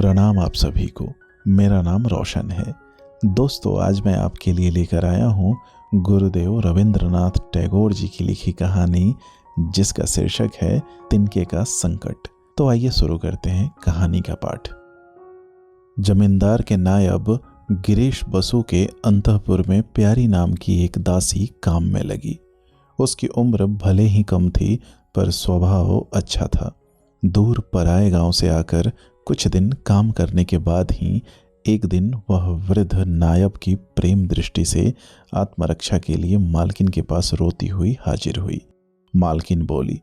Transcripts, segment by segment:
प्रणाम आप सभी को। मेरा नाम रोशन है। दोस्तों, आज मैं आपके लिए लेकर आया हूँ गुरुदेव रविंद्रनाथ टैगोर जी की लिखी कहानी, जिसका शीर्षक है तिनके का संकट। तो आइए शुरू करते हैं कहानी का पाठ। जमींदार के नायब गिरीश बसु के अंतःपुर में प्यारी नाम की एक दासी काम में लगी। उसकी उम्र भले ही कम थी, पर स्वभाव अच्छा था। दूर पराए गांव से आकर कुछ दिन काम करने के बाद ही एक दिन वह वृद्ध नायब की प्रेम दृष्टि से आत्मरक्षा के लिए मालकिन के पास रोती हुई हाजिर हुई। मालकिन बोली,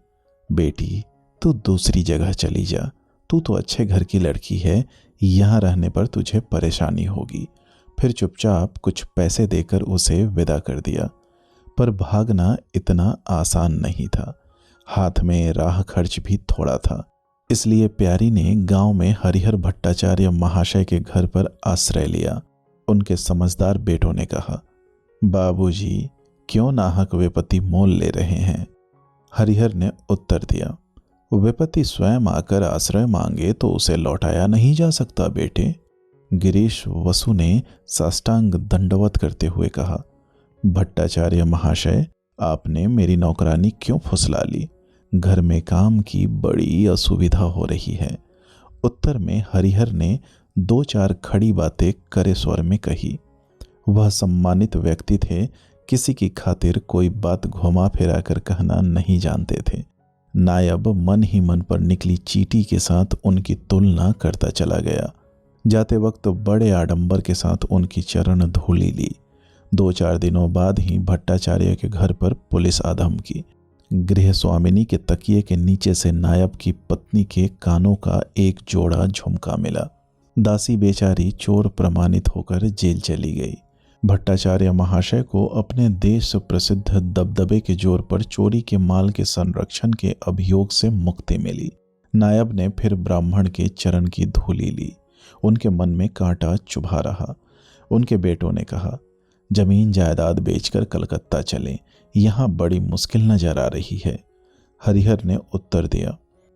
बेटी, तू दूसरी जगह चली जा। तू तो अच्छे घर की लड़की है, यहाँ रहने पर तुझे परेशानी होगी। फिर चुपचाप कुछ पैसे देकर उसे विदा कर दिया। पर भागना इतना आसान नहीं था। हाथ में राह खर्च भी थोड़ा था। इसलिए प्यारी ने गांव में हरिहर भट्टाचार्य महाशय के घर पर आश्रय लिया। उनके समझदार बेटों ने कहा, बाबूजी, क्यों नाहक विपत्ति मोल ले रहे हैं? हरिहर ने उत्तर दिया, विपत्ति स्वयं आकर आश्रय मांगे तो उसे लौटाया नहीं जा सकता बेटे। गिरीश वसु ने साष्टांग दंडवत करते हुए कहा, भट्टाचार्य महाशय, आपने मेरी नौकरानी क्यों फुसला ली? घर में काम की बड़ी असुविधा हो रही है। उत्तर में हरिहर ने दो चार खड़ी बातें करे स्वर में कही। वह सम्मानित व्यक्ति थे, किसी की खातिर कोई बात घुमा फिरा कर कहना नहीं जानते थे। नायब मन ही मन पर निकली चींटी के साथ उनकी तुलना करता चला गया। जाते वक्त बड़े आडंबर के साथ उनकी चरण धूली ली। 2-4 दिनों बाद ही भट्टाचार्य के घर पर पुलिस आ धमकी। गृह स्वामिनी के तकिए के नीचे से नायब की पत्नी के कानों का एक जोड़ा झुमका मिला। दासी बेचारी चोर प्रमाणित होकर जेल चली गई। भट्टाचार्य महाशय को अपने देश प्रसिद्ध दबदबे के जोर पर चोरी के माल के संरक्षण के अभियोग से मुक्ति मिली। नायब ने फिर ब्राह्मण के चरण की धूली ली। उनके मन में कांटा चुभा रहा। उनके बेटों ने कहा, जमीन जायदाद बेचकर कलकत्ता चलें, यहाँ बड़ी मुश्किल नजर आ रही है। हरिहर ने उत्तर दिया,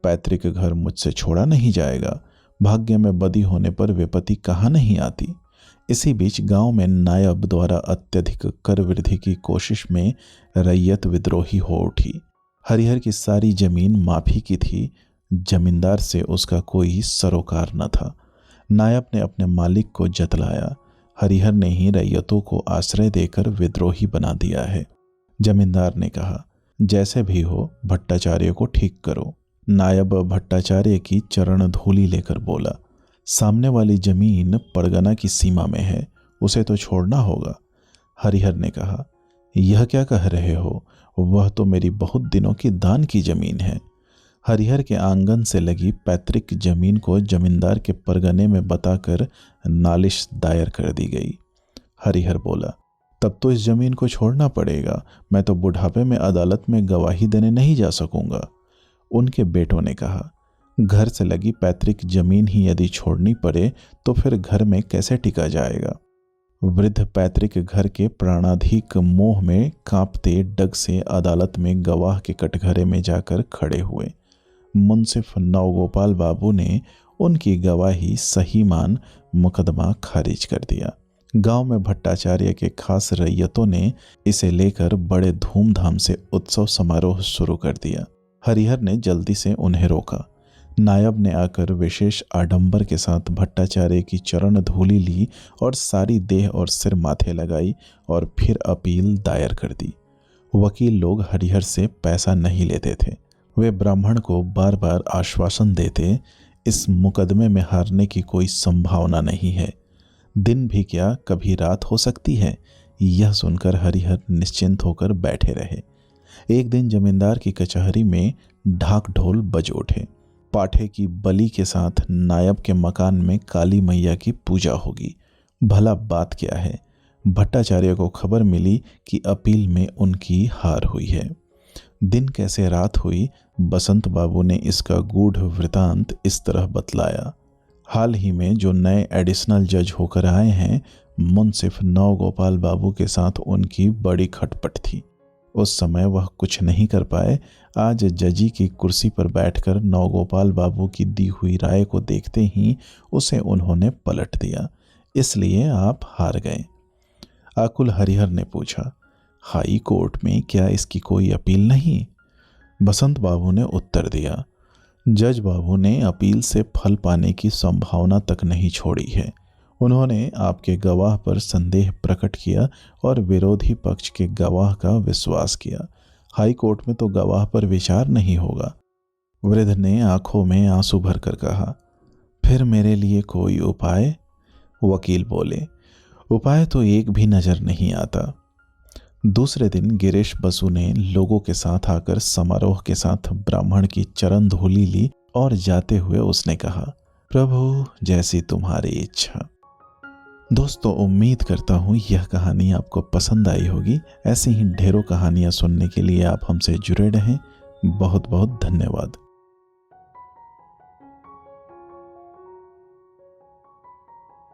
पैतृक घर मुझसे छोड़ा नहीं जाएगा। भाग्य में बदी होने पर विपत्ति कहाँ नहीं आती। इसी बीच गांव में नायब द्वारा अत्यधिक कर वृद्धि की कोशिश में रैयत विद्रोही हो उठी। हरिहर की सारी जमीन माफी की थी। जमींदार से उसका कोई सरोकार न था। नायब ने अपने मालिक को जतलाया। हरिहर ने ही रैयतों को आश्रय देकर विद्रोही बना दिया है। जमींदार ने कहा, जैसे भी हो भट्टाचार्य को ठीक करो। नायब भट्टाचार्य की चरण धूली लेकर बोला, सामने वाली जमीन परगना की सीमा में है, उसे तो छोड़ना होगा। हरिहर ने कहा, यह क्या कह रहे हो? वह तो मेरी बहुत दिनों की दान की जमीन है। हरिहर के आंगन से लगी पैतृक जमीन को जमींदार के परगने में बताकर नालिश दायर कर दी गई। हरिहर बोला, तब तो इस जमीन को छोड़ना पड़ेगा। मैं तो बुढ़ापे में अदालत में गवाही देने नहीं जा सकूंगा। उनके बेटों ने कहा, घर से लगी पैतृक जमीन ही यदि छोड़नी पड़े तो फिर घर में कैसे टिका जाएगा? वृद्ध पैतृक घर के प्राणाधिक मोह में कांपते डग से अदालत में गवाह के कटघरे में जाकर खड़े हुए। मुंसिफ नवगोपाल बाबू ने उनकी गवाही सही मान मुकदमा खारिज कर दिया। गांव में भट्टाचार्य के खास रैयतों ने इसे लेकर बड़े धूमधाम से उत्सव समारोह शुरू कर दिया। हरिहर ने जल्दी से उन्हें रोका। नायब ने आकर विशेष आडंबर के साथ भट्टाचार्य की चरण धूली ली और सारी देह और सिर माथे लगाई और फिर अपील दायर कर दी। वकील लोग हरिहर से पैसा नहीं लेते थे। वे ब्राह्मण को बार बार आश्वासन देते, इस मुकदमे में हारने की कोई संभावना नहीं है। दिन भी क्या, कभी रात हो सकती है। यह सुनकर हरिहर निश्चिंत होकर बैठे रहे। एक दिन जमींदार की कचहरी में ढाक ढोल बज उठे। पाठे की बलि के साथ नायब के मकान में काली मैया की पूजा होगी। भला बात क्या है? भट्टाचार्य को खबर मिली कि अपील में उनकी हार हुई है। दिन कैसे रात हुई, बसंत बाबू ने इसका गूढ़ वृतांत इस तरह बतलाया। हाल ही में जो नए एडिशनल जज होकर आए हैं, मुंसिफ नवगोपाल बाबू के साथ उनकी बड़ी खटपट थी। उस समय वह कुछ नहीं कर पाए। आज जजी की कुर्सी पर बैठकर नवगोपाल बाबू की दी हुई राय को देखते ही उसे उन्होंने पलट दिया, इसलिए आप हार गए। आकुल हरिहर ने पूछा, हाई कोर्ट में क्या इसकी कोई अपील नहीं? बसंत बाबू ने उत्तर दिया, जज बाबू ने अपील से फल पाने की संभावना तक नहीं छोड़ी है। उन्होंने आपके गवाह पर संदेह प्रकट किया और विरोधी पक्ष के गवाह का विश्वास किया। हाई कोर्ट में तो गवाह पर विचार नहीं होगा। वृद्ध ने आंखों में आंसू भरकर कहा, फिर मेरे लिए कोई उपाय? वकील बोले, उपाय तो एक भी नजर नहीं आता। दूसरे दिन गिरीश बसु ने लोगों के साथ आकर समारोह के साथ ब्राह्मण की चरण धूली ली और जाते हुए उसने कहा, प्रभु जैसी तुम्हारी इच्छा। दोस्तों, उम्मीद करता हूँ यह कहानी आपको पसंद आई होगी। ऐसी ही ढेरों कहानियाँ सुनने के लिए आप हमसे जुड़े रहें। बहुत बहुत धन्यवाद।